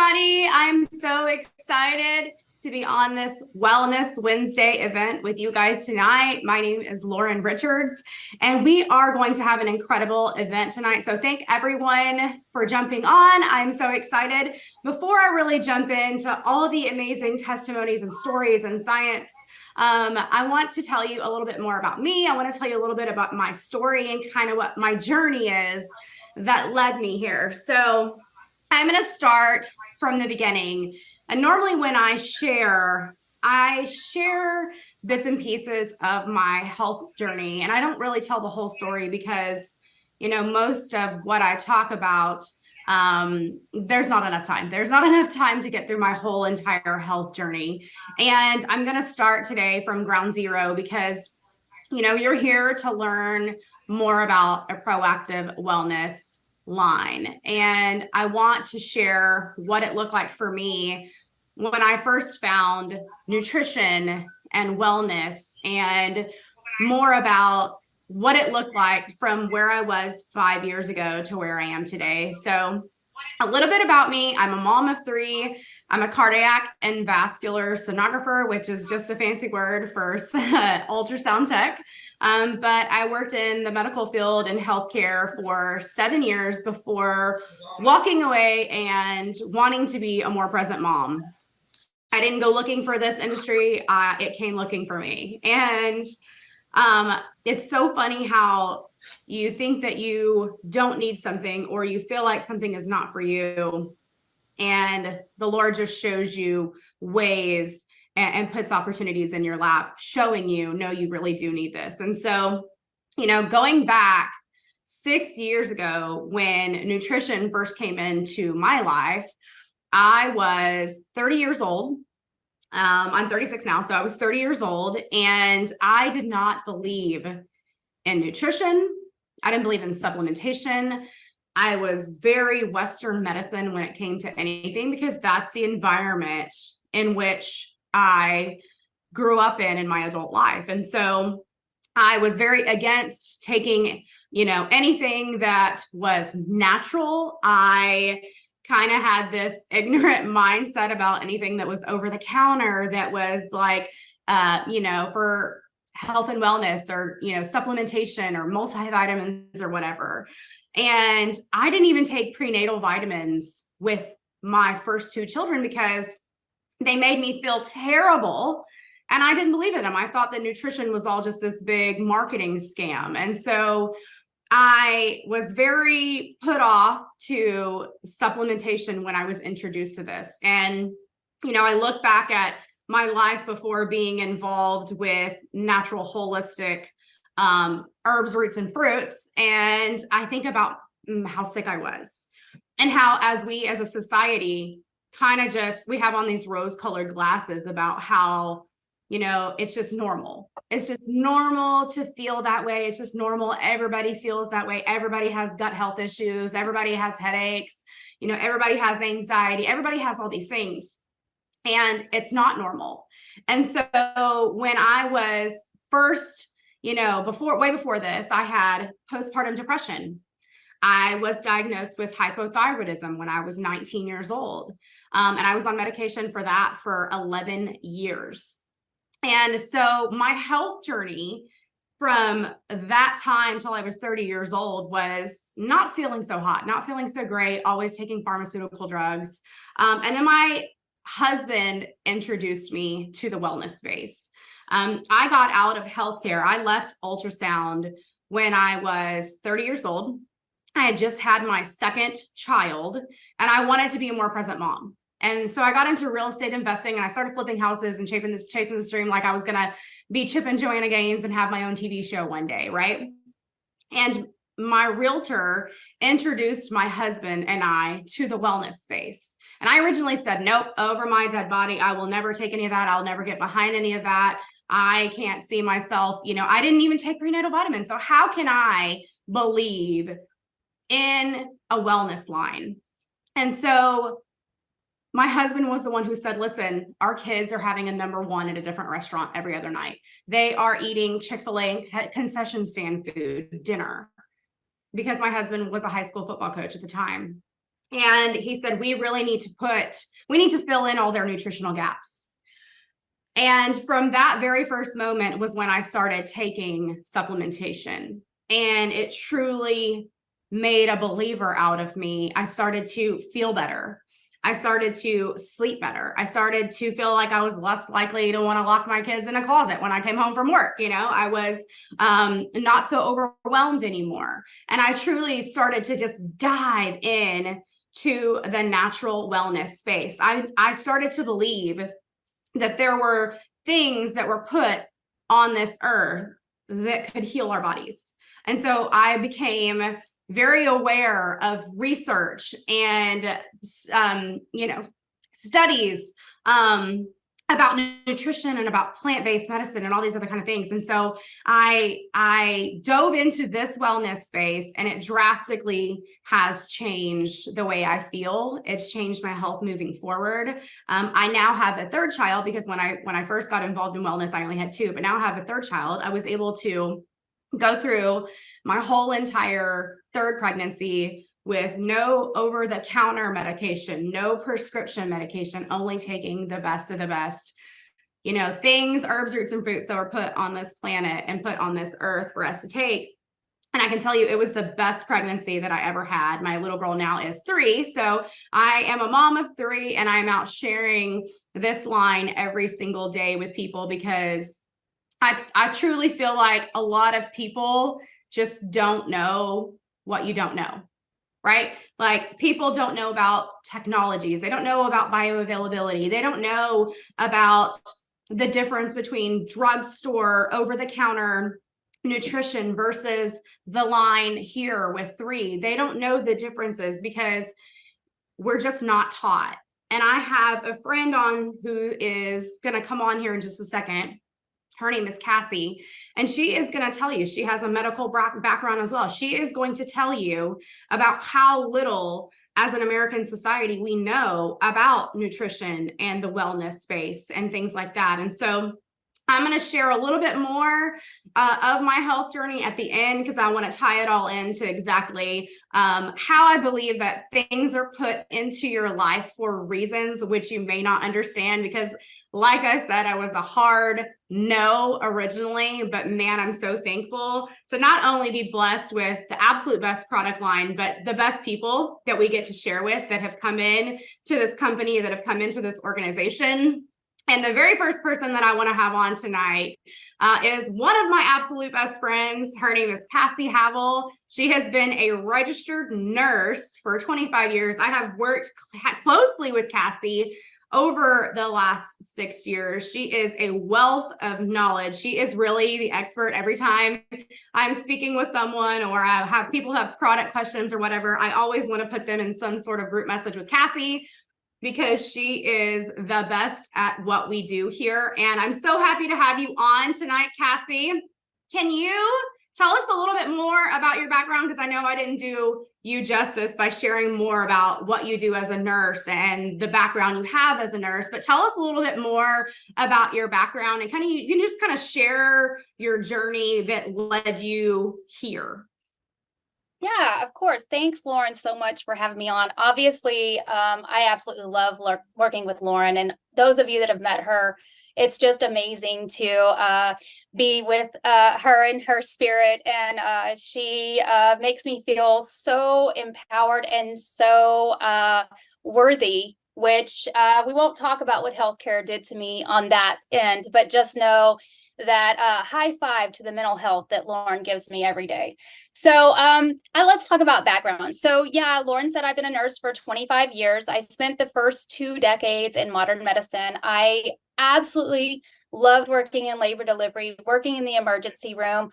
everybody. I'm so excited to be on this Wellness Wednesday event with you guys tonight. My name is Lauren Richards, and we are going to have an incredible event tonight. So thank everyone for jumping on. I'm so excited. Before I really jump into all the amazing testimonies and stories and science, I want to tell you a little bit more about me. I want to tell you a little bit about my story and kind of what my journey is that led me here. So I'm going to start from the beginning. And normally when I share bits and pieces of my health journey. And I don't really tell the whole story because, most of what I talk about, there's not enough time. There's not enough time to get through my whole entire health journey. And I'm going to start today from ground zero because, you're here to learn more about a proactive wellness line. And I want to share what it looked like for me when I first found nutrition and wellness, and more about what it looked like from where I was 5 years ago to where I am today. So a little bit about me. I'm a mom of three. I'm a cardiac and vascular sonographer, which is just a fancy word for ultrasound tech. But I worked in the medical field and healthcare for 7 years before walking away and wanting to be a more present mom. I didn't go looking for this industry. It came looking for me. And it's so funny how you think that you don't need something, or you feel like something is not for you, and the Lord just shows you ways and puts opportunities in your lap, showing you, no, you really do need this. And so, going back 6 years ago when nutrition first came into my life, I was 30 years old. I'm 36 now, so I was 30 years old, and I did not believe in nutrition. I didn't believe in supplementation. I was very Western medicine when it came to anything, because that's the environment in which I grew up in my adult life. And so I was very against taking, anything that was natural. I kind of had this ignorant mindset about anything that was over the counter, that was like, for health and wellness, or, supplementation or multivitamins or whatever. And I didn't even take prenatal vitamins with my first two children because they made me feel terrible. And I didn't believe in them. I thought that nutrition was all just this big marketing scam. And so I was very put off to supplementation when I was introduced to this. And, I look back at my life before being involved with natural, holistic herbs, roots, and fruits. And I think about how sick I was, and how, as a society, kind of we have on these rose-colored glasses about how, it's just normal. It's just normal to feel that way. It's just normal. Everybody feels that way. Everybody has gut health issues. Everybody has headaches. Everybody has anxiety. Everybody has all these things. And it's not normal. And so when I was first, way before this, I had postpartum depression. I was diagnosed with hypothyroidism when I was 19 years old. And I was on medication for that for 11 years. And so my health journey from that time till I was 30 years old was not feeling so hot, not feeling so great, always taking pharmaceutical drugs. And then my husband introduced me to the wellness space. I got out of healthcare. I left ultrasound when I was 30 years old. I had just had my second child, and I wanted to be a more present mom. And so I got into real estate investing, and I started flipping houses and chasing this dream like I was going to be Chip and Joanna Gaines and have my own TV show one day, right? And my realtor introduced my husband and I to the wellness space. And I originally said, nope, over my dead body. I will never take any of that. I'll never get behind any of that. I can't see myself. I didn't even take prenatal vitamins. So how can I believe in a wellness line? And so my husband was the one who said, listen, our kids are having a number one at a different restaurant every other night. They are eating Chick-fil-A concession stand food dinner, because my husband was a high school football coach at the time. And he said, we need to fill in all their nutritional gaps. And from that very first moment was when I started taking supplementation. And it truly made a believer out of me. I started to feel better. I started to sleep better. I started to feel like I was less likely to want to lock my kids in a closet when I came home from work. I was not so overwhelmed anymore. And I truly started to just dive in to the natural wellness space. I started to believe that there were things that were put on this earth that could heal our bodies. And so I became very aware of research and, studies about nutrition and about plant-based medicine and all these other kind of things. And so I dove into this wellness space, and it drastically has changed the way I feel. It's changed my health moving forward. I now have a third child, because when I first got involved in wellness, I only had two, but now I have a third child. I was able to go through my whole entire third pregnancy with no over-the-counter medication, no prescription medication, only taking the best of the best, things, herbs, roots, and fruits that were put on this planet and put on this earth for us to take. And I can tell you, it was the best pregnancy that I ever had. My little girl now is 3. So I am a mom of 3, and I'm out sharing this line every single day with people, because I truly feel like a lot of people just don't know what you don't know, right? Like, people don't know about technologies. They don't know about bioavailability. They don't know about the difference between drugstore, over-the-counter nutrition versus the line here with 3. They don't know the differences because we're just not taught. And I have a friend on who is going to come on here in just a second. Her name is Cassie, and she is going to tell you, she has a medical background as well. She is going to tell you about how little, as an American society, we know about nutrition and the wellness space and things like that. And so I'm going to share a little bit more of my health journey at the end, because I want to tie it all into exactly how I believe that things are put into your life for reasons which you may not understand. Because, like I said, I was a hard no originally, but man, I'm so thankful to not only be blessed with the absolute best product line, but the best people that we get to share with, that have come in to this company, that have come into this organization. And the very first person that I want to have on tonight is one of my absolute best friends. Her name is Cassie Havel. She has been a registered nurse for 25 years. I have worked closely with Cassie over the last 6 years. She is a wealth of knowledge. She is really the expert. Every time I'm speaking with someone, or I have people have product questions or whatever, I always want to put them in some sort of group message with Cassie, because she is the best at what we do here. And I'm so happy to have you on tonight, Cassie. Can you tell us a little bit more about your background? Because I know I didn't do you justice by sharing more about what you do as a nurse and the background you have as a nurse, but tell us a little bit more about your background, and you can just kind of share your journey that led you here. Yeah, of course. Thanks, Lauren, so much for having me on. Obviously, I absolutely love working with Lauren, and those of you that have met her, it's just amazing to be with her and her spirit. And she makes me feel so empowered and so worthy, which we won't talk about what healthcare did to me on that end, but just know that high five to the mental health that Lauren gives me every day. So let's talk about background. So yeah, Lauren said I've been a nurse for 25 years. I spent the first 2 decades in modern medicine. I absolutely loved working in labor delivery, working in the emergency room,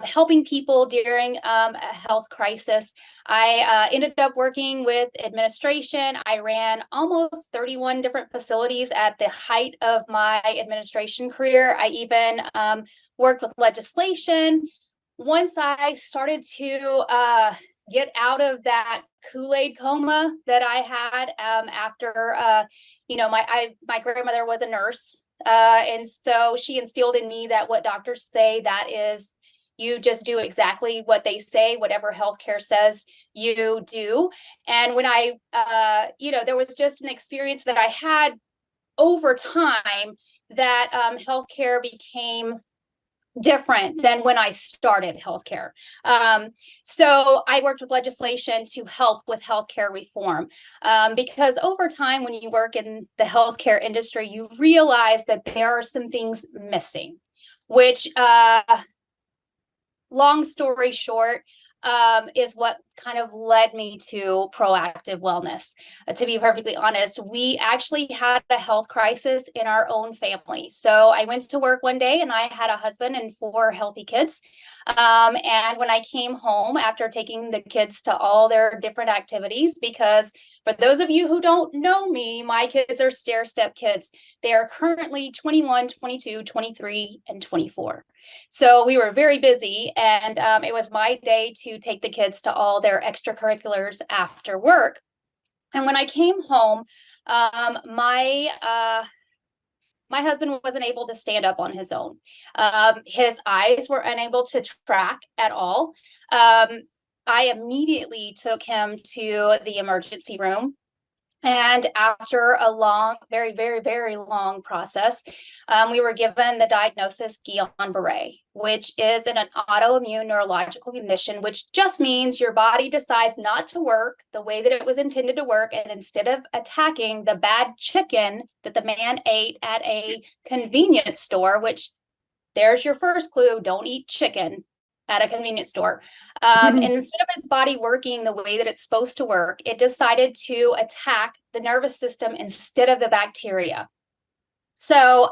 helping people during a health crisis. I ended up working with administration. I ran almost 31 different facilities at the height of my administration career. I even worked with legislation. Once I started to get out of that Kool-Aid coma that I had after, my grandmother was a nurse. And so she instilled in me that what doctors say, that is, You just do exactly what they say, whatever healthcare says you do. And when I, there was just an experience that I had over time that healthcare became different than when I started healthcare. So I worked with legislation to help with healthcare reform, because over time, when you work in the healthcare industry, you realize that there are some things missing, which, long story short, is what kind of led me to proactive wellness. To be perfectly honest, we actually had a health crisis in our own family. So I went to work one day and I had a husband and 4 healthy kids. And when I came home after taking the kids to all their different activities, because for those of you who don't know me, my kids are stair-step kids. They are currently 21, 22, 23, and 24. So we were very busy, and it was my day to take the kids to all their extracurriculars after work. And when I came home, my husband wasn't able to stand up on his own. His eyes were unable to track at all. I immediately took him to the emergency room. And after a long, very, very, very long process, we were given the diagnosis Guillain-Barré, which is an autoimmune neurological condition, which just means your body decides not to work the way that it was intended to work. And instead of attacking the bad chicken that the man ate at a convenience store, which there's your first clue, don't eat chicken at a convenience store. And instead of his body working the way that it's supposed to work, it decided to attack the nervous system instead of the bacteria. So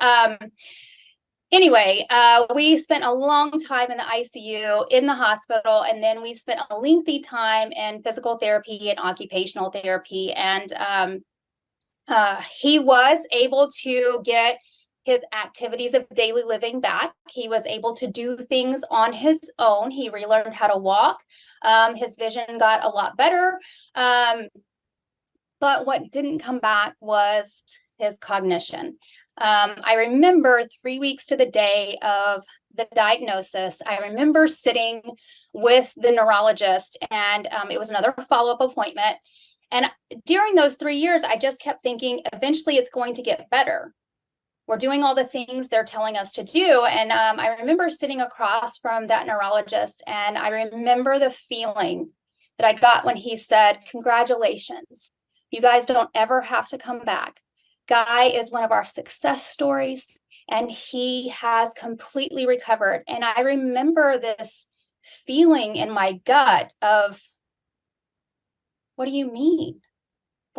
anyway, we spent a long time in the ICU in the hospital, and then we spent a lengthy time in physical therapy and occupational therapy. And he was able to get his activities of daily living back. He was able to do things on his own. He relearned how to walk. His vision got a lot better. But what didn't come back was his cognition. I remember 3 weeks to the day of the diagnosis, I remember sitting with the neurologist, and it was another follow-up appointment. And during those 3 years, I just kept thinking, eventually it's going to get better. We're doing all the things they're telling us to do. And I remember sitting across from that neurologist, and I remember the feeling that I got when he said, "Congratulations, you guys don't ever have to come back. Guy is one of our success stories, and he has completely recovered." And I remember this feeling in my gut of, what do you mean?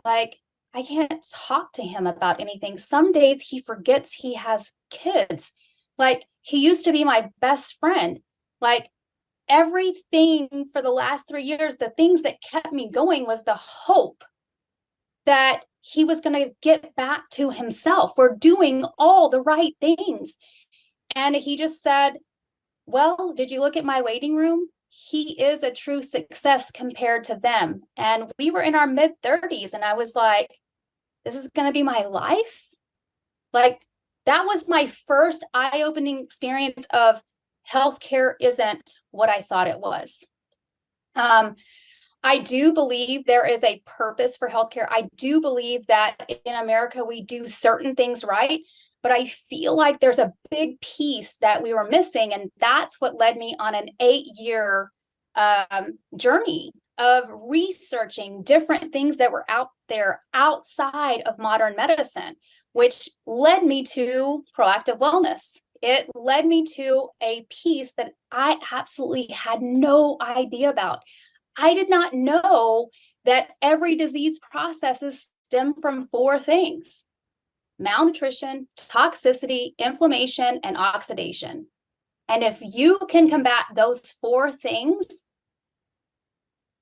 Like, I can't talk to him about anything. Some days he forgets he has kids. Like, he used to be my best friend. Like, everything for the last 3 years, the things that kept me going was the hope that he was going to get back to himself. We're doing all the right things. And he just said, "Well, did you look at my waiting room? He is a true success compared to them." And we were in our mid-30s, and I was like, this is going to be my life? Like, that was my first eye-opening experience of healthcare isn't what I thought it was. I do believe there is a purpose for healthcare. I do believe that in America, we do certain things right, but I feel like there's a big piece that we were missing. And that's what led me on an 8-year journey of researching different things that were out there outside of modern medicine, which led me to proactive wellness. It led me to a piece that I absolutely had no idea about. I did not know that every disease processes stem from 4 things: malnutrition, toxicity, inflammation, and oxidation. And if you can combat those 4 things,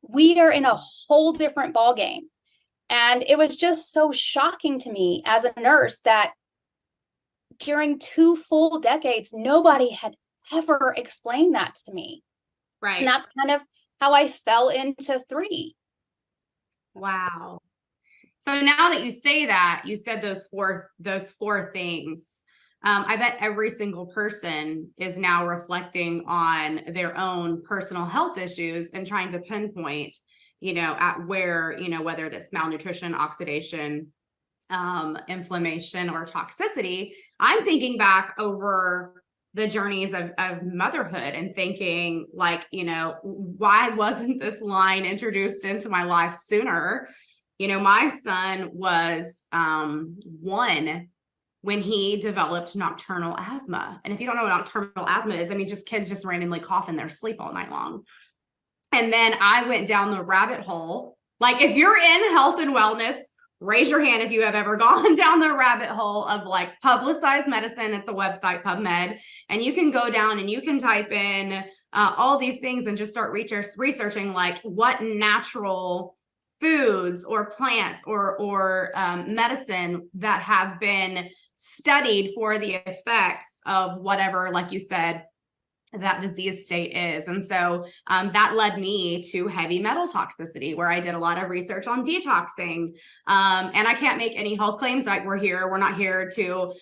we are in a whole different ballgame. And it was just so shocking to me as a nurse that during 2 full decades, nobody had ever explained that to me. Right. And that's kind of how I fell into Three. Wow. So now that you say that, you said those four things. I bet every single person is now reflecting on their own personal health issues and trying to pinpoint, at where, whether that's malnutrition, oxidation, inflammation, or toxicity. I'm thinking back over the journeys of motherhood and thinking like, why wasn't this line introduced into my life sooner? My son was 1 when he developed nocturnal asthma. And if you don't know what nocturnal asthma is, I mean, just kids just randomly cough in their sleep all night long. And then I went down the rabbit hole. Like, if you're in health and wellness, raise your hand if you have ever gone down the rabbit hole of like publicized medicine. It's a website, PubMed, and you can go down and you can type in all these things and just start researching like what natural foods or plants or medicine that have been studied for the effects of whatever, like you said, that disease state is. And so that led me to heavy metal toxicity, where I did a lot of research on detoxing. And I can't make any health claims. Like, we're not here to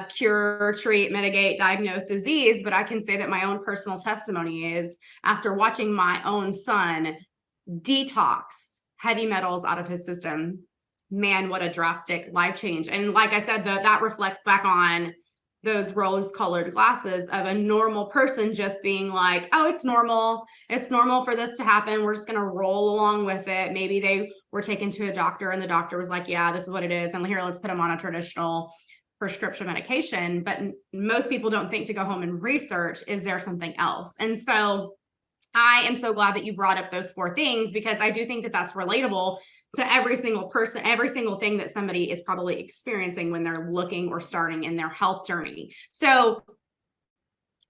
cure, treat, mitigate, diagnose disease, but I can say that my own personal testimony is, after watching my own son detox heavy metals out of his system, man, what a drastic life change. And like I said, that reflects back on those rose-colored glasses of a normal person just being like, oh, it's normal for this to happen, we're just going to roll along with it. Maybe they were taken to a doctor and the doctor was like, yeah, this is what it is, and here, let's put them on a traditional prescription medication. But most people don't think to go home and research, is there something else? And so I am so glad that you brought up those 4 things, because I do think that that's relatable to every single person, every single thing that somebody is probably experiencing when they're looking or starting in their health journey. So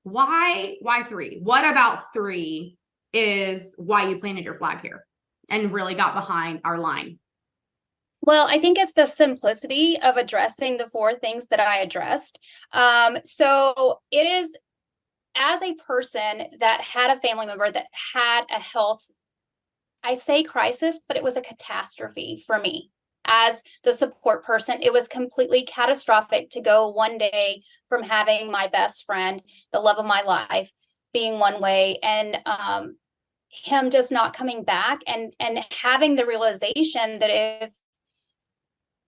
why 3? What about 3 is why you planted your flag here and really got behind our line? Well, I think it's the simplicity of addressing the 4 things that I addressed. So it is, as a person that had a family member that had a health, I say crisis, but it was a catastrophe for me. As the support person, it was completely catastrophic to go one day from having my best friend, the love of my life, being one way, and him just not coming back, and having the realization that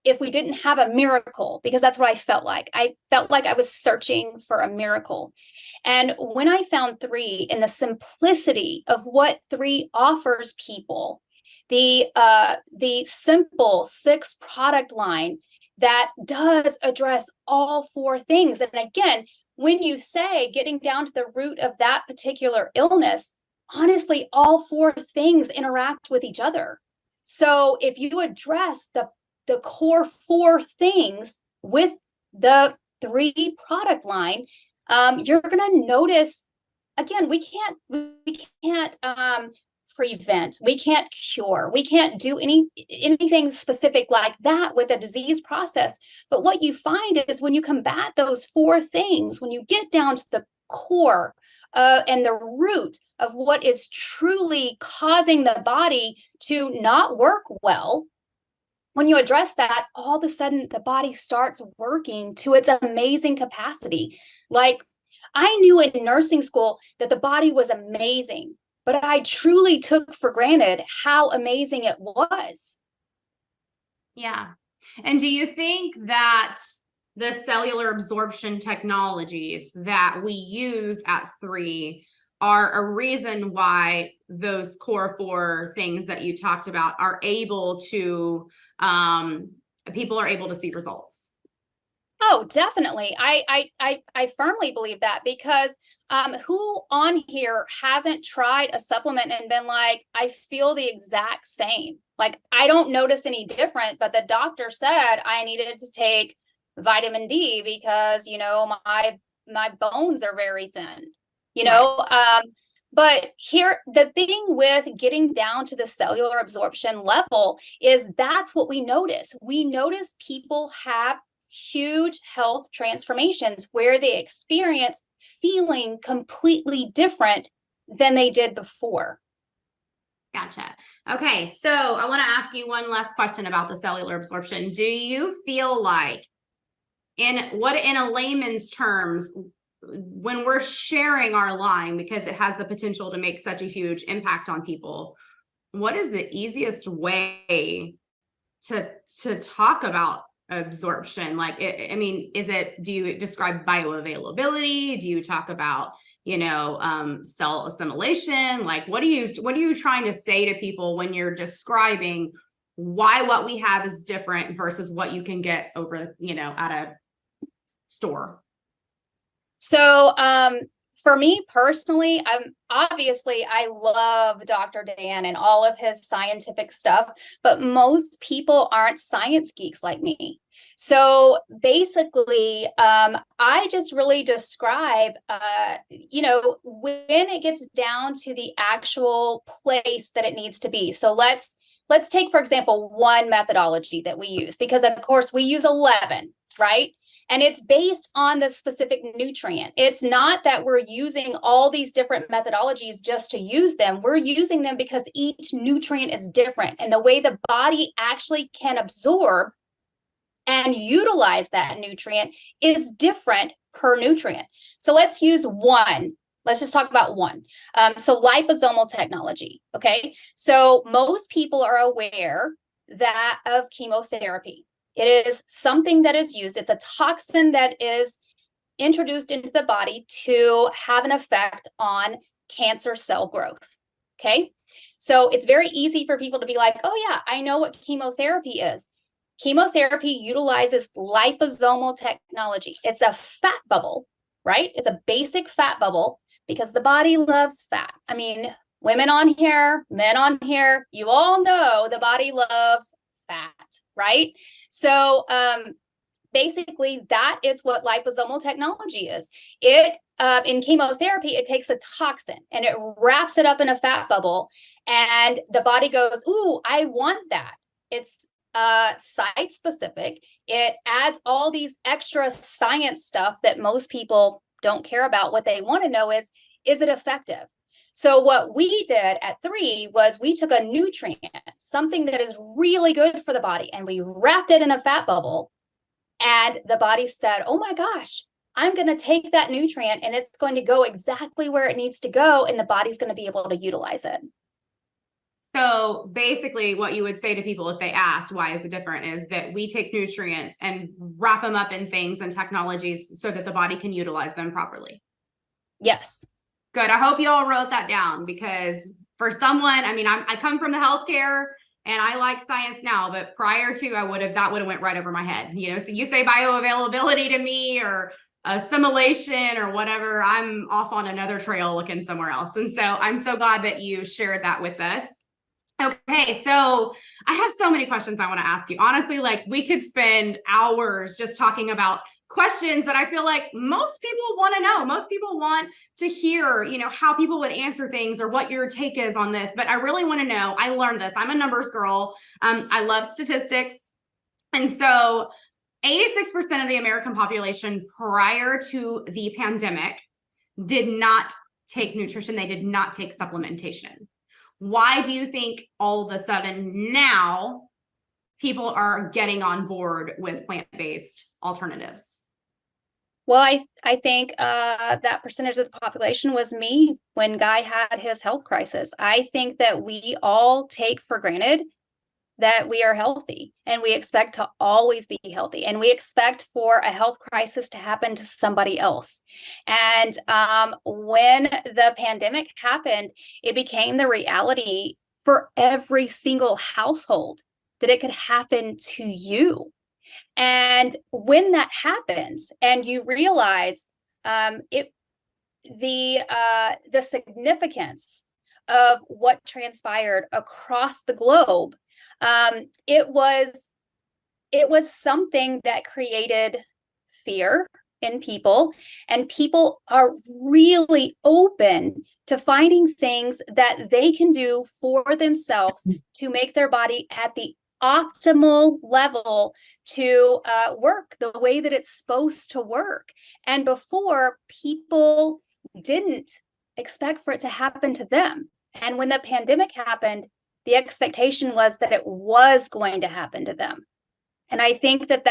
if we didn't have a miracle, because that's what I felt like. I felt like I was searching for a miracle. And when I found 3 in the simplicity of what 3 offers people, the simple 6 product line that does address all 4 things. And again, when you say getting down to the root of that particular illness, honestly, all 4 things interact with each other. So if you address the core 4 things with the 3 product line, you're going to notice, again, we can't prevent, we can't cure, we can't do anything specific like that with a disease process. But what you find is, when you combat those 4 things, when you get down to the core and the root of what is truly causing the body to not work well, when you address that, all of a sudden the body starts working to its amazing capacity. Like, I knew in nursing school that the body was amazing, but I truly took for granted how amazing it was. Yeah. And do you think that the cellular absorption technologies that we use at 3 are a reason why those core 4 things that you talked about are able to, people are able to see results? Oh, definitely. I firmly believe that, because who on here hasn't tried a supplement and been like, I feel the exact same. Like, I don't notice any different, but the doctor said I needed to take vitamin D because, my bones are very thin, Right. but here, the thing with getting down to the cellular absorption level is that's what we notice. We notice people have huge health transformations where they experience feeling completely different than they did before. Gotcha. Okay, so I want to ask you one last question about the cellular absorption. Do you feel like in a layman's terms, when we're sharing our line, because it has the potential to make such a huge impact on people, what is the easiest way to talk about absorption? Like, I mean, do you describe bioavailability? Do you talk about, cell assimilation? Like, what are you trying to say to people when you're describing why what we have is different versus what you can get over, at a store? So, for me personally, I love Dr. Dan and all of his scientific stuff, but most people aren't science geeks like me. So basically, I just really describe, when it gets down to the actual place that it needs to be. So let's take, for example, one methodology that we use, because of course we use 11, right? And it's based on the specific nutrient. It's not that we're using all these different methodologies just to use them. We're using them because each nutrient is different. And the way the body actually can absorb and utilize that nutrient is different per nutrient. So let's use one. Let's just talk about one. So liposomal technology. Okay. So most people are aware of chemotherapy. It is something that is used. It's a toxin that is introduced into the body to have an effect on cancer cell growth. Okay. So it's very easy for people to be like, oh yeah, I know what chemotherapy is. Chemotherapy utilizes liposomal technology. It's a fat bubble, right? It's a basic fat bubble because the body loves fat. I mean, women on here, men on here, you all know the body loves fat, right? So basically, that is what liposomal technology is. It in chemotherapy, it takes a toxin and it wraps it up in a fat bubble, and the body goes, "Ooh, I want that." It's site specific. It adds all these extra science stuff that most people don't care about. What they want to know is it effective? So what we did at Three was we took a nutrient, something that is really good for the body, and we wrapped it in a fat bubble. And the body said, oh my gosh, I'm going to take that nutrient and it's going to go exactly where it needs to go. And the body's going to be able to utilize it. So basically what you would say to people if they asked why is it different is that we take nutrients and wrap them up in things and technologies so that the body can utilize them properly. Yes. Good. I hope you all wrote that down, because for someone, I mean, I come from the healthcare and I like science now, but prior to, that would have went right over my head. So you say bioavailability to me or assimilation or whatever, I'm off on another trail looking somewhere else. And so I'm so glad that you shared that with us. Okay, so I have so many questions I want to ask you. Honestly, like we could spend hours just talking about questions that I feel like most people want to know. Most people want to hear, how people would answer things or what your take is on this. But I really want to know, I learned this. I'm a numbers girl. I love statistics. And so 86% of the American population prior to the pandemic did not take nutrition. They did not take supplementation. Why do you think all of a sudden now people are getting on board with plant-based alternatives? Well, I think that percentage of the population was me when Guy had his health crisis. I think that we all take for granted that we are healthy, and we expect to always be healthy, and we expect for a health crisis to happen to somebody else. And when the pandemic happened, it became the reality for every single household that it could happen to you. And when that happens and you realize the significance of what transpired across the globe, it was something that created fear in people, and people are really open to finding things that they can do for themselves to make their body at the optimal level to work the way that it's supposed to work. And before, people didn't expect for it to happen to them. And when the pandemic happened, the expectation was that it was going to happen to them. And I think that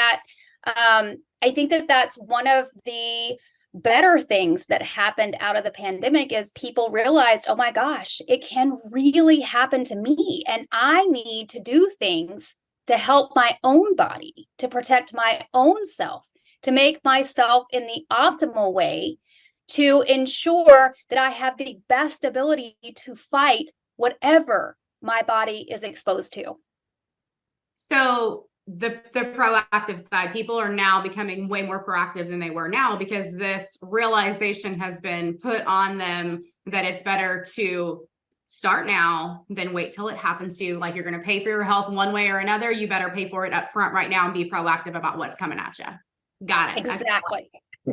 I think that that's one of the better things that happened out of the pandemic is people realized, oh my gosh, it can really happen to me. And I need to do things to help my own body, to protect my own self, to make myself in the optimal way, to ensure that I have the best ability to fight whatever my body is exposed to. So the proactive side, people are now becoming way more proactive than they were now because this realization has been put on them that it's better to start now than wait till it happens to you. Like, you're going to pay for your health one way or another. You better pay for it up front right now and be proactive about what's coming at you. Got it. Exactly.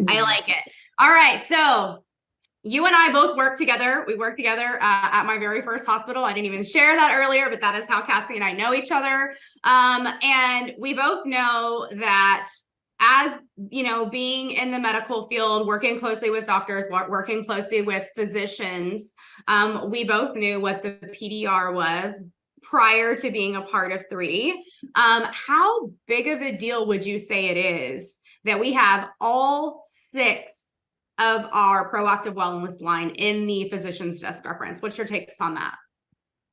I like it. All right. So you and I both work together. We worked together at my very first hospital. I didn't even share that earlier, but that is how Cassie and I know each other. And we both know that, as you know, being in the medical field, working closely with doctors, working closely with physicians, we both knew what the PDR was prior to being a part of Three. How big of a deal would you say it is that we have all 6 of our proactive wellness line in the physician's desk reference? What's your takes on that?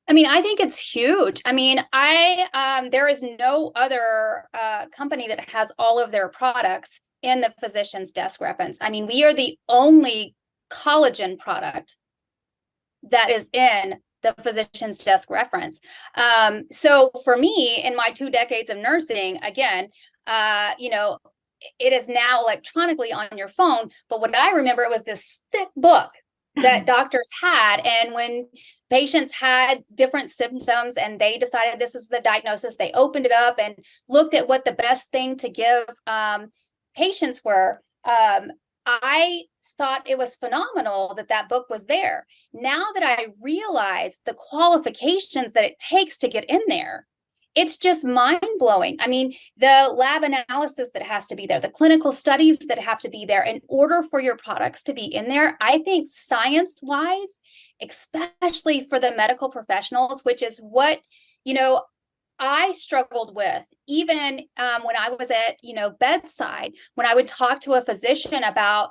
I mean, I think it's huge. I mean, there is no other company that has all of their products in the physician's desk reference. I mean, we are the only collagen product that is in the physician's desk reference. So for me, in my 2 decades of nursing, again, you know, it is now electronically on your phone. But what I remember, it was this thick book that doctors had. And when patients had different symptoms and they decided this was the diagnosis, they opened it up and looked at what the best thing to give patients were. I thought it was phenomenal that that book was there. Now that I realize the qualifications that it takes to get in there, it's just mind-blowing. I mean, the lab analysis that has to be there, the clinical studies that have to be there in order for your products to be in there. I think science-wise, especially for the medical professionals, which is what, you know, I struggled with, even when I was at, you know, bedside, when I would talk to a physician about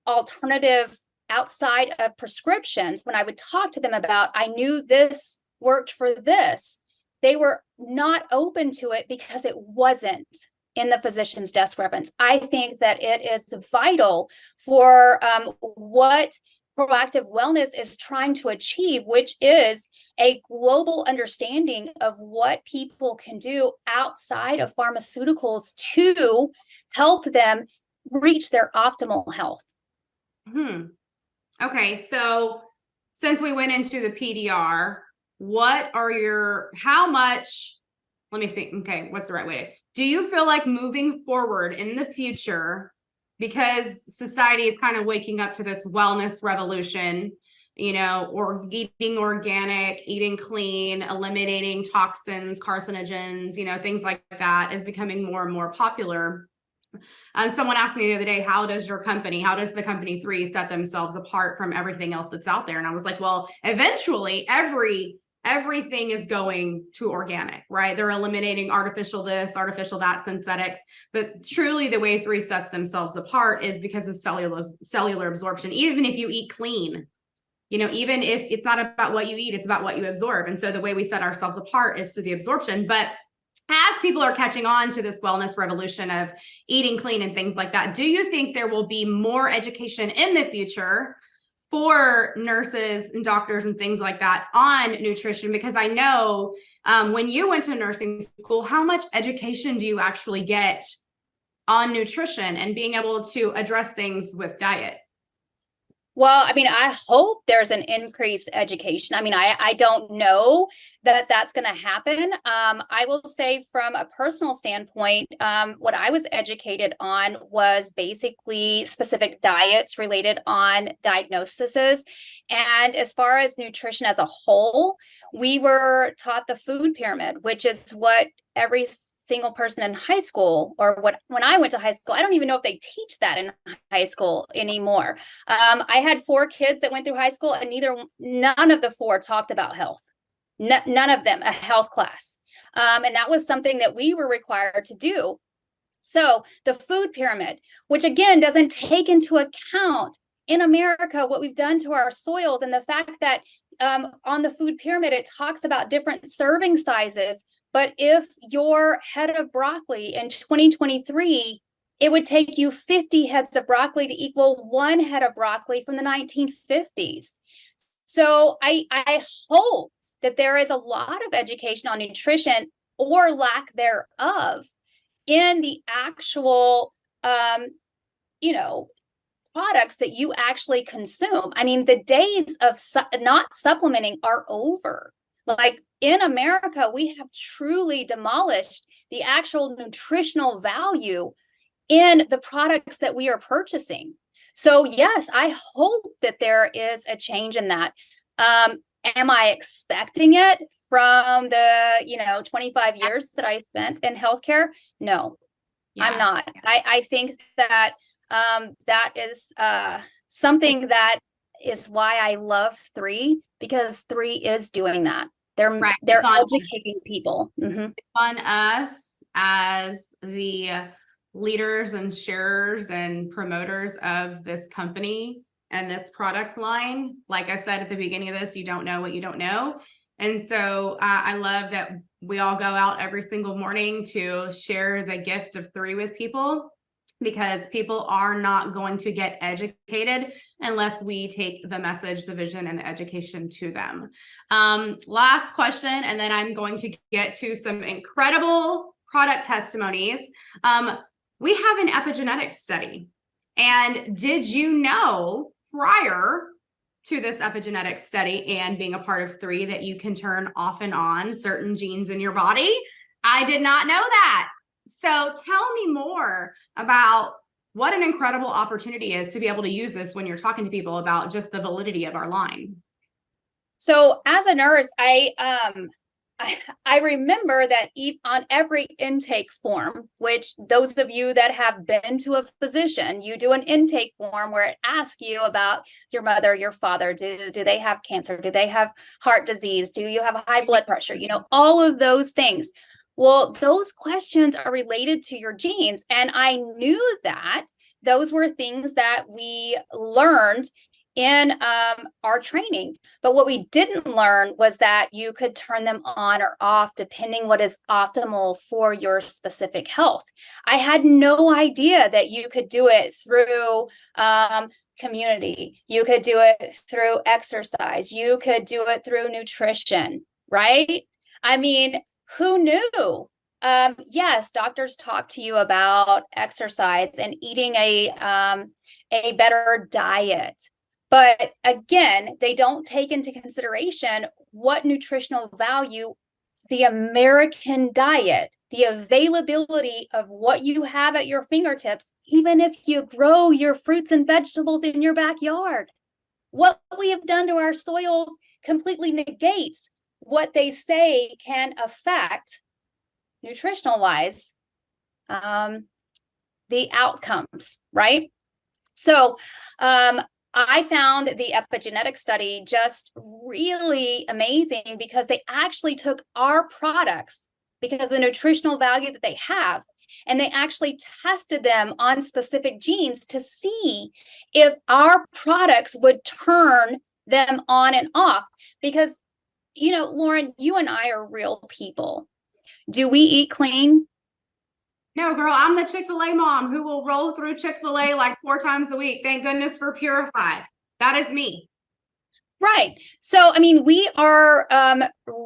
alternative outside of prescriptions, when I would talk to them about, I knew this worked for this, they were not open to it because it wasn't in the physician's desk reference. I think that it is vital for what proactive wellness is trying to achieve, which is a global understanding of what people can do outside of pharmaceuticals to help them reach their optimal health. Okay, so since we went into the PDR, how much, let me see, okay, what's the right way? Do you feel like moving forward in the future, because society is kind of waking up to this wellness revolution, you know, or eating organic, eating clean, eliminating toxins, carcinogens, you know, things like that is becoming more and more popular. Someone asked me the other day, how does the company Three set themselves apart from everything else that's out there? And I was like, well, eventually everything is going to organic, right? They're eliminating artificial this, artificial that, synthetics. But truly the way Three sets themselves apart is because of cellular absorption. Even if you eat clean, you know, even if it's not about what you eat, it's about what you absorb. And so the way we set ourselves apart is through the absorption. But as people are catching on to this wellness revolution of eating clean and things like that, do you think there will be more education in the future for nurses and doctors and things like that on nutrition? Because I know when you went to nursing school, how much education do you actually get on nutrition and being able to address things with diet? Well, I mean, I hope there's an increased education. I mean, I don't know that that's going to happen. I will say from a personal standpoint, what I was educated on was basically specific diets related on diagnoses. And as far as nutrition as a whole, we were taught the food pyramid, which is what every single person in high school, or when I went to high school, I don't even know if they teach that in high school anymore. I had 4 kids that went through high school, and none of the 4 talked about health. None of them a health class. And that was something that we were required to do. So the food pyramid, which again doesn't take into account in America what we've done to our soils, and the fact that on the food pyramid, it talks about different serving sizes. But if your head of broccoli in 2023, it would take you 50 heads of broccoli to equal one head of broccoli from the 1950s. So I hope that there is a lot of education on nutrition, or lack thereof, in the actual, you know, products that you actually consume. I mean, the days of not supplementing are over. Like in America, we have truly demolished the actual nutritional value in the products that we are purchasing. So yes, I hope that there is a change in that. Am I expecting it from the 25 years that I spent in healthcare? No, I'm not. I think that that is something that is why I love Three, because Three is doing that. They're educating people. It's on us as the leaders and sharers and promoters of this company and this product line. Like I said at the beginning of this, you don't know what you don't know. And so I love that we all go out every single morning to share the gift of Three with people, because people are not going to get educated unless we take the message, the vision, and the education to them. Last question, and then I'm going to get to some incredible product testimonies. We have an epigenetics study. And did you know, prior to this epigenetics study and being a part of Three, that you can turn off and on certain genes in your body? I did not know that. So tell me more about what an incredible opportunity is to be able to use this when you're talking to people about just the validity of our line. So as a nurse, I remember that on every intake form, which those of you that have been to a physician, you do an intake form where it asks you about your mother, your father. Do they have cancer? Do they have heart disease? Do you have high blood pressure? All of those things. Well, those questions are related to your genes. And I knew that those were things that we learned in our training. But what we didn't learn was that you could turn them on or off depending what is optimal for your specific health. I had no idea that you could do it through community. You could do it through exercise. You could do it through nutrition, right? I mean, who knew? Yes, doctors talk to you about exercise and eating a better diet. But again, they don't take into consideration what nutritional value the American diet, the availability of what you have at your fingertips, even if you grow your fruits and vegetables in your backyard. What we have done to our soils completely negates what they say can affect, nutritional wise, the outcomes, right? So I found the epigenetic study just really amazing, because they actually took our products, because of the nutritional value that they have, and they actually tested them on specific genes to see if our products would turn them on and off. Because, Lauren, you and I are real people. Do we eat clean? No, girl, I'm the Chick-fil-A mom who will roll through Chick-fil-A like 4 times a week. Thank goodness for Purified. That is me. Right. So, I mean, we are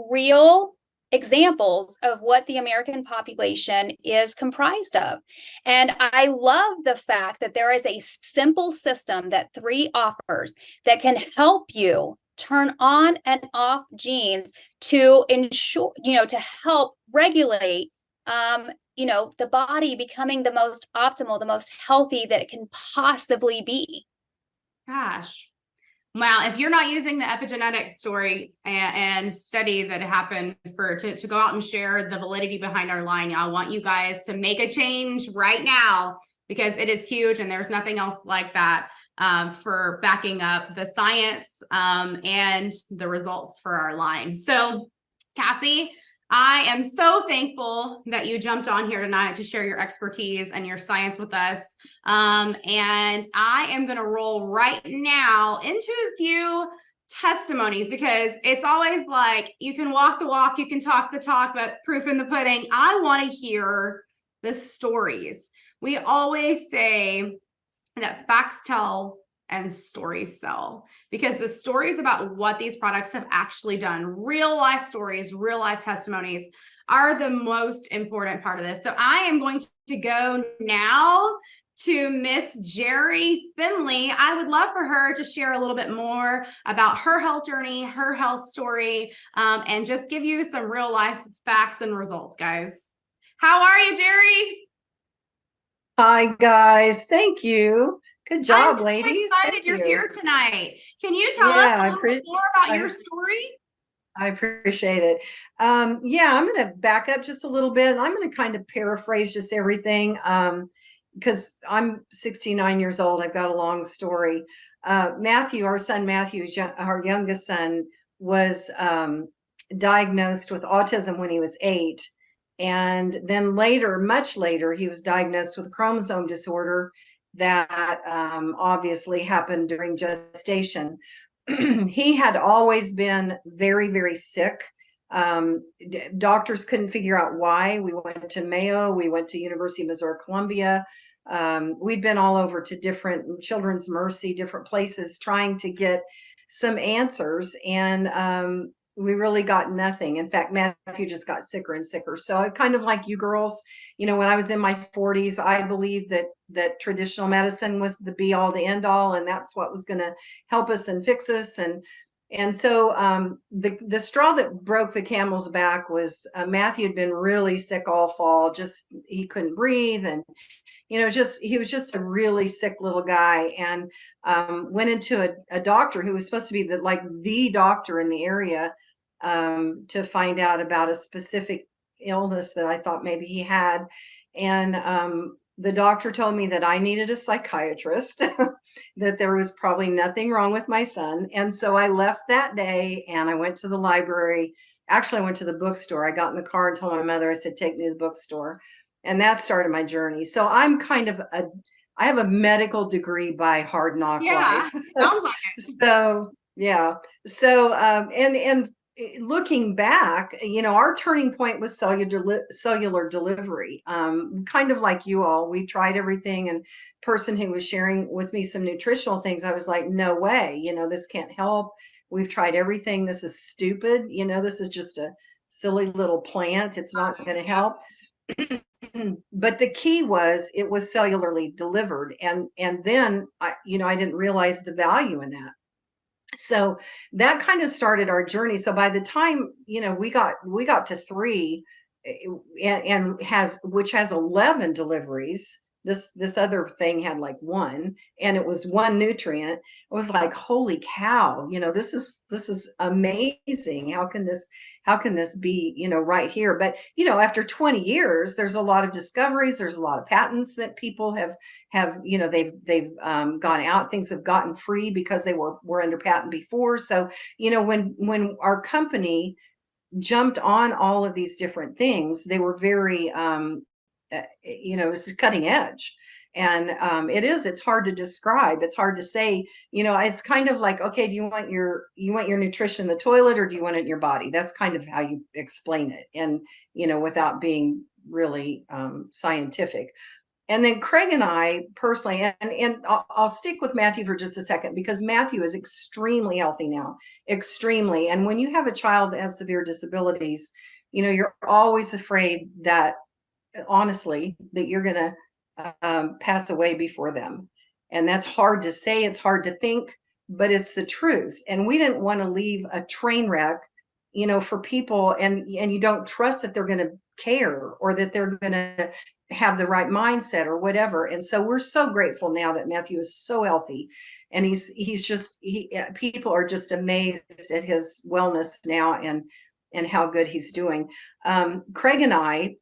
real examples of what the American population is comprised of. And I love the fact that there is a simple system that Three offers that can help you turn on and off genes to ensure, to help regulate the body becoming the most optimal, the most healthy that it can possibly be. Gosh. Well, if you're not using the epigenetic story and study that happened to go out and share the validity behind our line, I want you guys to make a change right now, because it is huge and there's nothing else like that for backing up the science and the results for our line. So, Cassie, I am so thankful that you jumped on here tonight to share your expertise and your science with us. And I am going to roll right now into a few testimonies, because it's always like you can walk the walk, you can talk the talk, but proof in the pudding. I want to hear the stories. We always say that facts tell and stories sell, because the stories about what these products have actually done, real life stories, real life testimonies, are the most important part of this. So I am going to go now to Miss Jerry Finley. I would love for her to share a little bit more about her health journey, her health story, and just give you some real life facts and results, guys. How are you, Jerry? Hi, guys. Thank you. Good job, I'm so ladies. excited Thank you're you. here tonight. Can you tell us Yeah, a little bit more about your story? I appreciate it. Yeah, I'm going to back up just a little bit. I'm going to kind of paraphrase just everything because I'm 69 years old. I've got a long story. Matthew, our son Matthew, our youngest son, was diagnosed with autism when he was 8. And then later, much later, he was diagnosed with a chromosome disorder that obviously happened during gestation. He had always been very, very sick. Doctors couldn't figure out why. We went to Mayo, we went to University of Missouri Columbia. We'd been all over to different Children's Mercy, different places trying to get some answers, and we really got nothing. In fact, Matthew just got sicker and sicker. So I kind of like you girls, when I was in my 40s, I believed that traditional medicine was the be all, the end all, and that's what was going to help us and fix us. And so the straw that broke the camel's back was Matthew had been really sick all fall. Just he couldn't breathe, and he was just a really sick little guy, and went into a doctor who was supposed to be the doctor in the area, to find out about a specific illness that I thought maybe he had. And the doctor told me that I needed a psychiatrist, that there was probably nothing wrong with my son. And so I left that day and I went to the library. Actually, I went to the bookstore. I got in the car and told my mother, I said, take me to the bookstore. And that started my journey. So I'm I have a medical degree by hard knock life. Sounds like it. So yeah. So and looking back, our turning point was cellular delivery. Kind of like you all, we tried everything, and person who was sharing with me some nutritional things, I was like, no way, this can't help. We've tried everything. This is stupid. This is just a silly little plant. It's not going to help. But the key was it was cellularly delivered, and then I didn't realize the value in that. So that kind of started our journey. So by the time we got to 3, and which has 11 deliveries. This other thing had like 1, and it was 1 nutrient. It was like, holy cow, this is amazing. How can this be right here? But after 20 years, there's a lot of discoveries. There's a lot of patents that people have they've gone out. Things have gotten free because they were under patent before. So when our company jumped on all of these different things, they were very it's cutting edge. And it's hard to describe. It's hard to say. It's kind of like, okay, do you want your nutrition in the toilet, or do you want it in your body? That's kind of how you explain it, and without being really scientific. And then Craig and I personally, and I'll stick with Matthew for just a second, because Matthew is extremely healthy now, extremely. And when you have a child that has severe disabilities, you're always afraid that, honestly, that you're going to pass away before them. And that's hard to say. It's hard to think, but it's the truth. And we didn't want to leave a train wreck, for people, and you don't trust that they're going to care, or that they're going to have the right mindset or whatever. And so we're so grateful now that Matthew is so healthy, and people are just amazed at his wellness now, and how good he's doing. Craig and I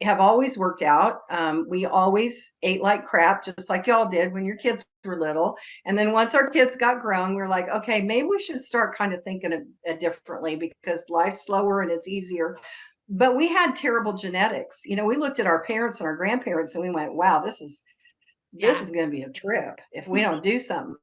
have always worked out. We always ate like crap, just like y'all did when your kids were little. And then once our kids got grown, we're like, okay, maybe we should start kind of thinking differently, because life's slower and it's easier. but we had terrible genetics. You know, we looked at our parents and our grandparents and we went, wow, this is going to be a trip if we don't do something.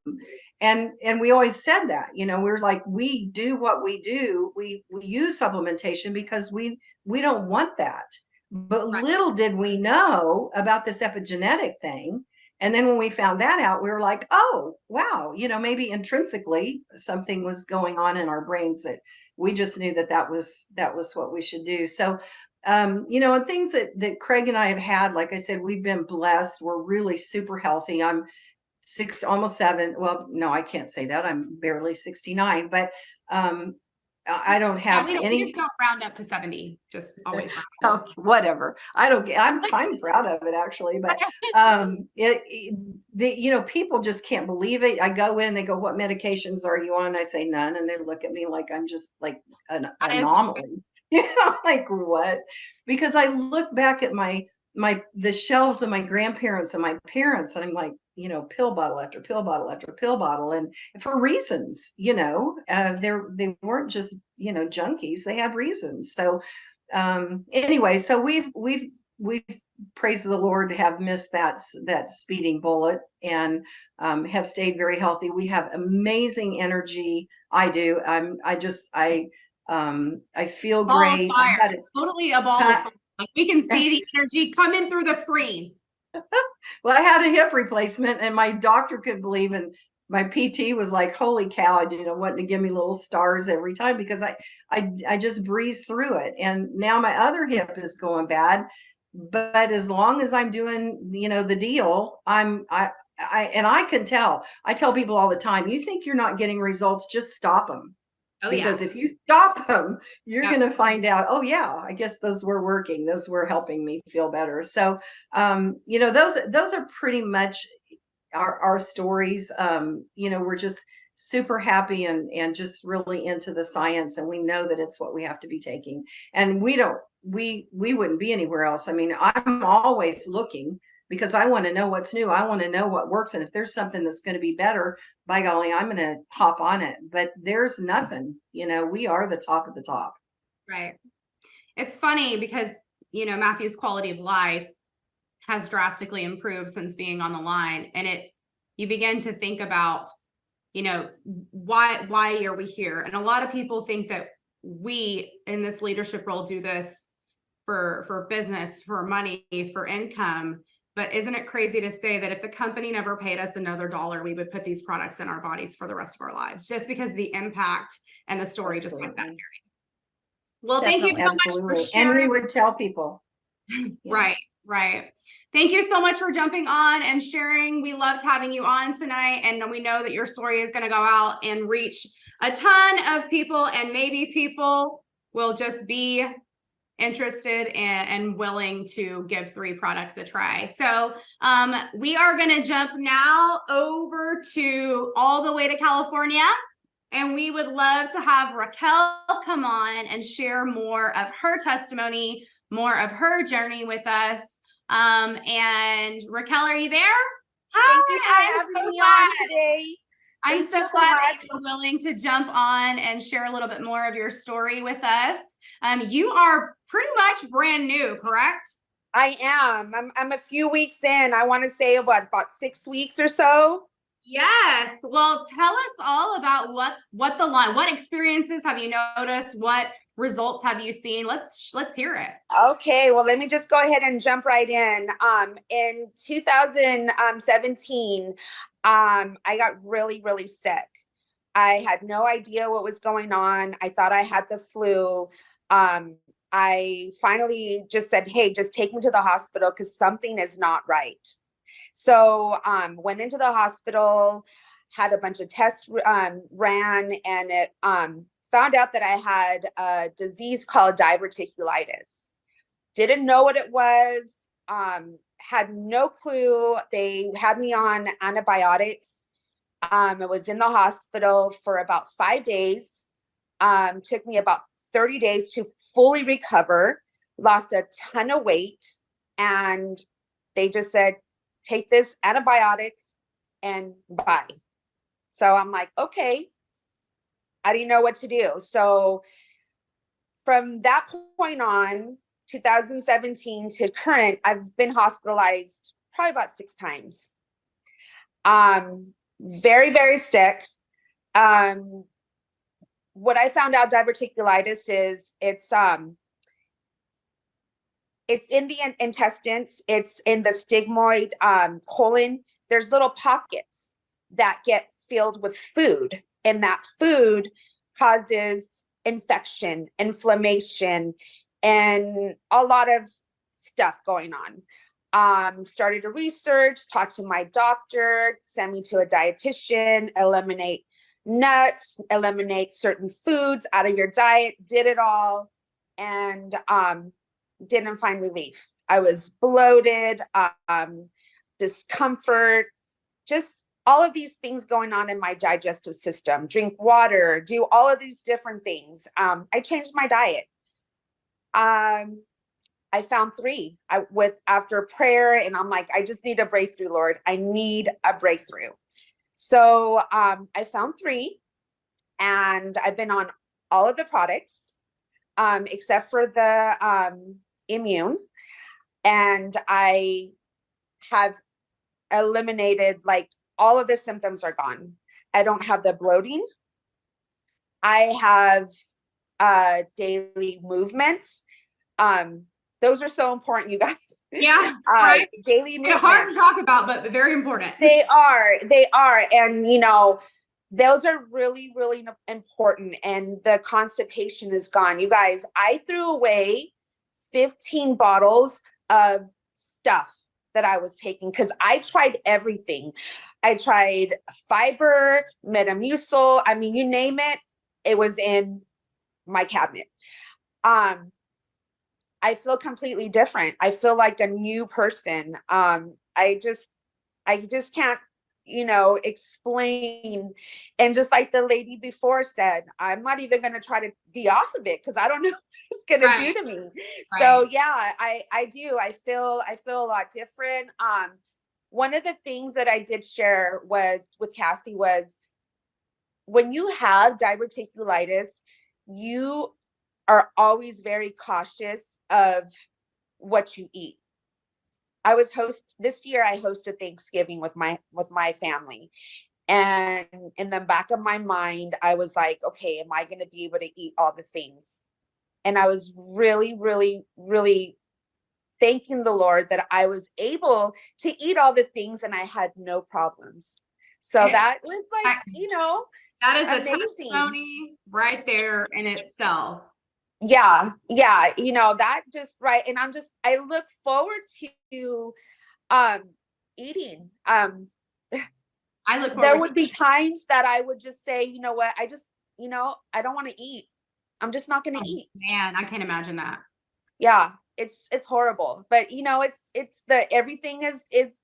And we always said that, you know, we're like, we do what we do. We use supplementation because we don't want that. But Right. little did we know about this epigenetic thing. And then when we found that out, we were like, oh, wow, you know, maybe intrinsically something was going on in our brains that we just knew that was what we should do. So, you know, and things that Craig and I have had, like I said, we've been blessed. We're really super healthy. I'm almost 7. Well, no, I can't say that. I'm barely 69, but I don't have we any. just don't round up to 70. Just always round up. Okay, whatever. I don't get. I'm kind of proud of it actually, but you know, people just can't believe it. I go in, they go, "What medications are you on?" I say none, and they look at me like I'm just like an anomaly. You know, like what? Because I look back at the shelves of my grandparents and my parents, and I'm like, you know, pill bottle after pill bottle after pill bottle, and for reasons, you know, they weren't just, you know, junkies. They had reasons. So anyway, so we've praised the Lord to have missed that speeding bullet and have stayed very healthy. We have amazing energy. I do. I feel Ball of great. I fire. had it. Totally a ball of fire. Like we can see the energy coming through the screen. Well, I had a hip replacement and my doctor couldn't believe, and my PT was like, holy cow, I didn't want to give me little stars every time because I just breezed through it. And now my other hip is going bad. But as long as I'm doing, you know, the deal, and I can tell. I tell people all the time, you think you're not getting results, just stop them. Oh Because yeah. if you stop them, you're Yep. going to find out, oh yeah, I guess those were working. Those were helping me feel better. So, you know, those are pretty much our stories. You know, we're just super happy and just really into the science, and we know that it's what we have to be taking. And we wouldn't be anywhere else. I mean, I'm always looking because I want to know what's new. I want to know what works. And if there's something that's going to be better, by golly, I'm going to hop on it. But there's nothing, you know, we are the top of the top. Right. It's funny because, you know, Matthew's quality of life has drastically improved since being on the line. And you begin to think about, you know, why are we here? And a lot of people think that we in this leadership role do this for business, for money, for income. But isn't it crazy to say that if the company never paid us another dollar, we would put these products in our bodies for the rest of our lives, just because of the impact and the story, Absolutely. just like that. Well, thank you so much for Absolutely. sharing. And we would tell people. Yeah. Right, right. Thank you so much for jumping on and sharing. We loved having you on tonight, and we know that your story is going to go out and reach a ton of people, and maybe people will just be interested and willing to give 3 products a try. So we are going to jump now over to all the way to California, and we would love to have Raquel come on and share more of her testimony, more of her journey with us. And Raquel, are you there? Thank you for having me on today. I'm so glad that you were willing to jump on and share a little bit more of your story with us. You are pretty much brand new, correct? I am. I'm a few weeks in. I want to say about 6 weeks or so. Yes. Well, tell us all about what the line, what experiences have you noticed? What results have you seen? Let's hear it. Okay. Well, let me just go ahead and jump right in. In 2017, I got really, really sick. I had no idea what was going on. I thought I had the flu. I finally just said, hey, just take me to the hospital because something is not right. So went into the hospital, had a bunch of tests ran, and it found out that I had a disease called diverticulitis. Didn't know what it was, had no clue. They had me on antibiotics. I was in the hospital for about 5 days. Took me about 30 days to fully recover, lost a ton of weight, and they just said, take this antibiotics and bye. So I'm like, okay. I didn't know what to do. So from that point on, 2017 to current, I've been hospitalized probably about 6 times. Very, very sick. What I found out diverticulitis is it's in the intestines, it's in the stigmoid colon. There's little pockets that get filled with food, and that food causes infection, inflammation, and a lot of stuff going on. Started to research, talked to my doctor, sent me to a dietitian, eliminate nuts, eliminate certain foods out of your diet, did it all, and didn't find relief. I was bloated, discomfort, just all of these things going on in my digestive system. Drink water, do all of these different things. I changed my diet. I found Three after prayer, and I'm like, I just need a breakthrough, Lord. I need a breakthrough. So I found Three, and I've been on all of the products except for the immune, and I have eliminated, like, all of the symptoms are gone. I don't have the bloating. I have daily movements. Those are so important, you guys. Yeah, right. Daily movements. Hard to talk about, but very important. They are. And, you know, those are really, really important. And the constipation is gone. You guys, I threw away 15 bottles of stuff that I was taking because I tried everything. I tried fiber, Metamucil. I mean, you name it, it was in my cabinet. I feel completely different. I feel like a new person. I just can't, you know, explain. And just like the lady before said, I'm not even going to try to be off of it because I don't know what it's going to do to me. Right. So yeah, I do. I feel a lot different. One of the things that I did share was with Cassie was when you have diverticulitis, you are always very cautious of what you eat. This year I hosted Thanksgiving with my family. And in the back of my mind, I was like, okay, am I going to be able to eat all the things? And I was really, really, really thanking the Lord that I was able to eat all the things and I had no problems. So that was like, you know, that is amazing. A testimony right there in itself. Yeah. You know, that just right. And I look forward to eating. I look forward. There would be times that I would just say, you know what, I don't want to eat. I'm just not going to eat. Man, I can't imagine that. Yeah, it's horrible. But you know, everything is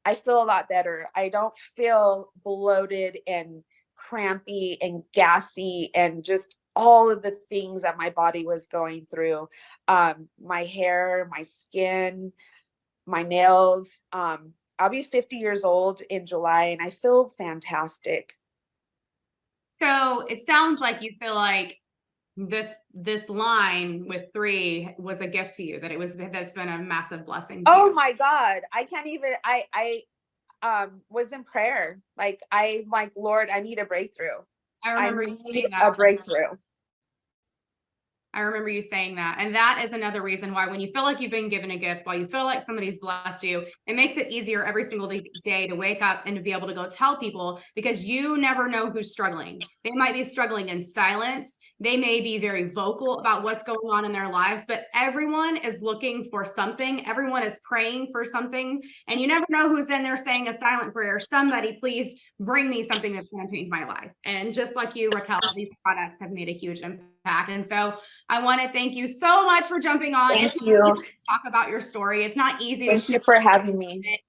I feel a lot better. I don't feel bloated and crampy and gassy and just all of the things that my body was going through. My hair, my skin, my nails. I'll be 50 years old in July and I feel fantastic. So it sounds like you feel like this line with Three was a gift to you, that's been a massive blessing to you. My God. I can't even, I was in prayer. Like, I'm like, Lord, I need a breakthrough. I need a breakthrough. I remember you saying that. And that is another reason why when you feel like you've been given a gift, while you feel like somebody's blessed you, it makes it easier every single day to wake up and to be able to go tell people, because you never know who's struggling. They might be struggling in silence. They may be very vocal about what's going on in their lives, but everyone is looking for something. Everyone is praying for something. And you never know who's in there saying a silent prayer. Somebody, please bring me something that's going to change my life. And just like you, Raquel, these products have made a huge impact. And so I want to thank you so much for jumping on. Thank you. Talk about your story. It's not easy. Thank you for having me.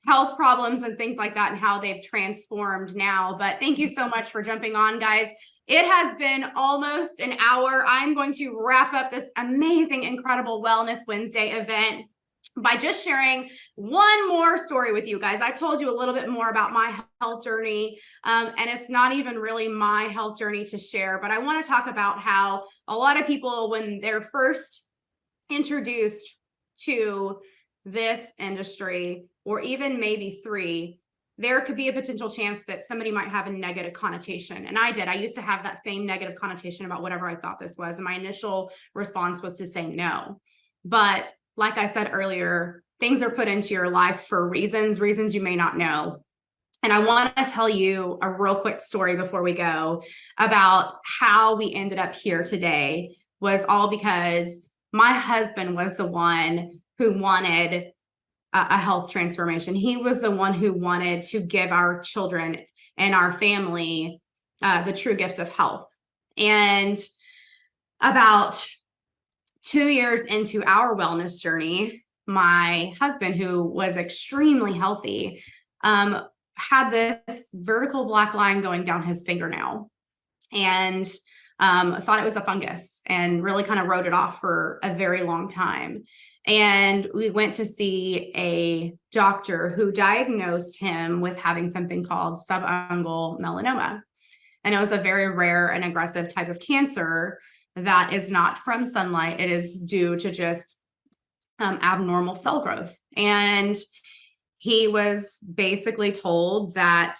Health problems and things like that and how they've transformed now. But thank you so much for jumping on, guys. It has been almost an hour. I'm going to wrap up this amazing, incredible Wellness Wednesday event. by just sharing one more story with you guys. I told you a little bit more about my health journey, and it's not even really my health journey to share, but I want to talk about how a lot of people, when they're first introduced to this industry, or even maybe Three, there could be a potential chance that somebody might have a negative connotation. And I did. I used to have that same negative connotation about whatever I thought this was. And my initial response was to say no. But like I said earlier, things are put into your life for reasons you may not know. And I want to tell you a real quick story before we go about how we ended up here today. Was all because my husband was the one who wanted a health transformation. He was the one who wanted to give our children and our family the true gift of health. And about 2 years into our wellness journey, my husband, who was extremely healthy, had this vertical black line going down his fingernail, and thought it was a fungus, and really kind of wrote it off for a very long time. And we went to see a doctor who diagnosed him with having something called subungual melanoma. And it was a very rare and aggressive type of cancer that is not from sunlight. It is due to just abnormal cell growth. And he was basically told that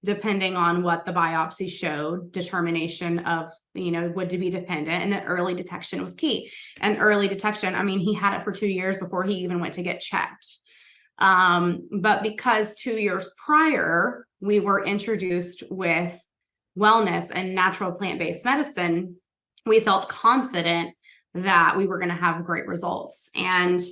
depending on what the biopsy showed, determination of, would be dependent, and that early detection was key. And early detection, I mean, he had it for 2 years before he even went to get checked. But because 2 years prior, we were introduced with wellness and natural plant-based medicine, we felt confident that we were going to have great results. And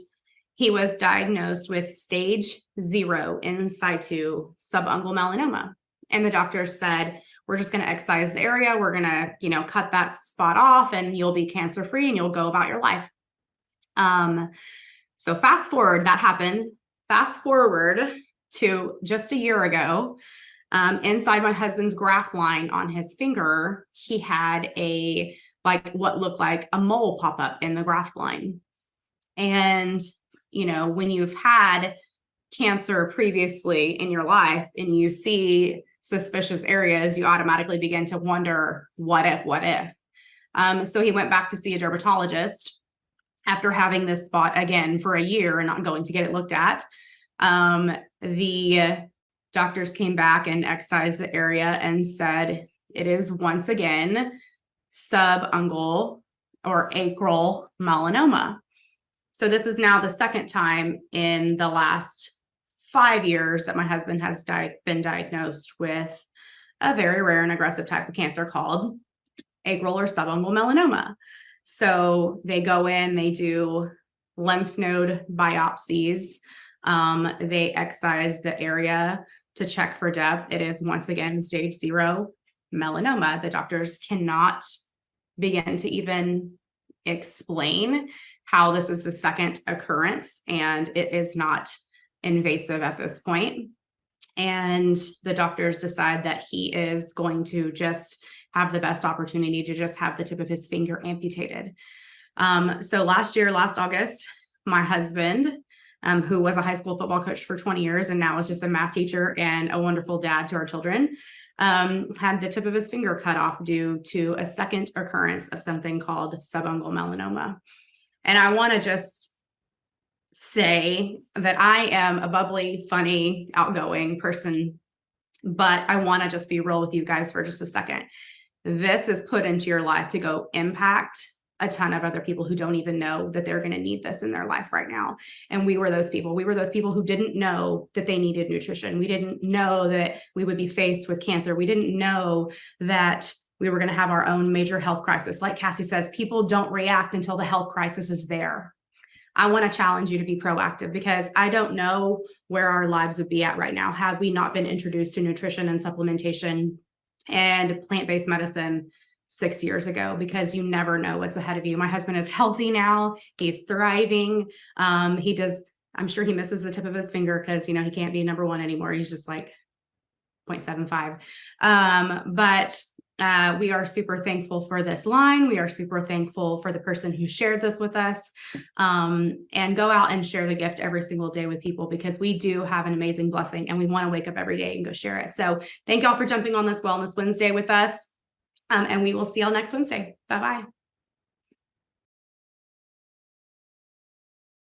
he was diagnosed with stage 0 in situ subungual melanoma. And the doctor said, we're just going to excise the area. We're going to, cut that spot off, and you'll be cancer-free and you'll go about your life. So fast forward, that happened. Fast forward to just a year ago, inside my husband's graft line on his finger, he had what looked like a mole pop up in the graft line. And, when you've had cancer previously in your life and you see suspicious areas, you automatically begin to wonder, what if? So he went back to see a dermatologist after having this spot again for a year and not going to get it looked at. The doctors came back and excised the area and said it is once again subungual or acral melanoma. So this is now the second time in the last 5 years that my husband has been diagnosed with a very rare and aggressive type of cancer called acral or subungual melanoma. So they go in, they do lymph node biopsies. They excise the area to check for depth. It is once again stage 0 melanoma. The doctors cannot begin to even explain how this is the second occurrence, and it is not invasive at this point. And the doctors decide that he is going to just have the best opportunity to just have the tip of his finger amputated. So last August, my husband, who was a high school football coach for 20 years and now is just a math teacher and a wonderful dad to our children, had the tip of his finger cut off due to a second occurrence of something called subungual melanoma. And I want to just say that I am a bubbly, funny, outgoing person, but I want to just be real with you guys for just a second. This is put into your life to go impact a ton of other people who don't even know that they're going to need this in their life right now. And we were those people. We were those people who didn't know that they needed nutrition. We didn't know that we would be faced with cancer. We didn't know that we were going to have our own major health crisis. Like Cassie says, people don't react until the health crisis is there. I want to challenge you to be proactive, because I don't know where our lives would be at right now had we not been introduced to nutrition and supplementation and plant-based medicine 6 years ago, because you never know what's ahead of you. My husband is healthy now. He's thriving. I'm sure he misses the tip of his finger because, he can't be number one anymore. He's just like 0.75. But We are super thankful for this line. We are super thankful for the person who shared this with us. And go out and share the gift every single day with people, because we do have an amazing blessing and we want to wake up every day and go share it. So thank y'all for jumping on this Wellness Wednesday with us. And we will see y'all next Wednesday. Bye-bye.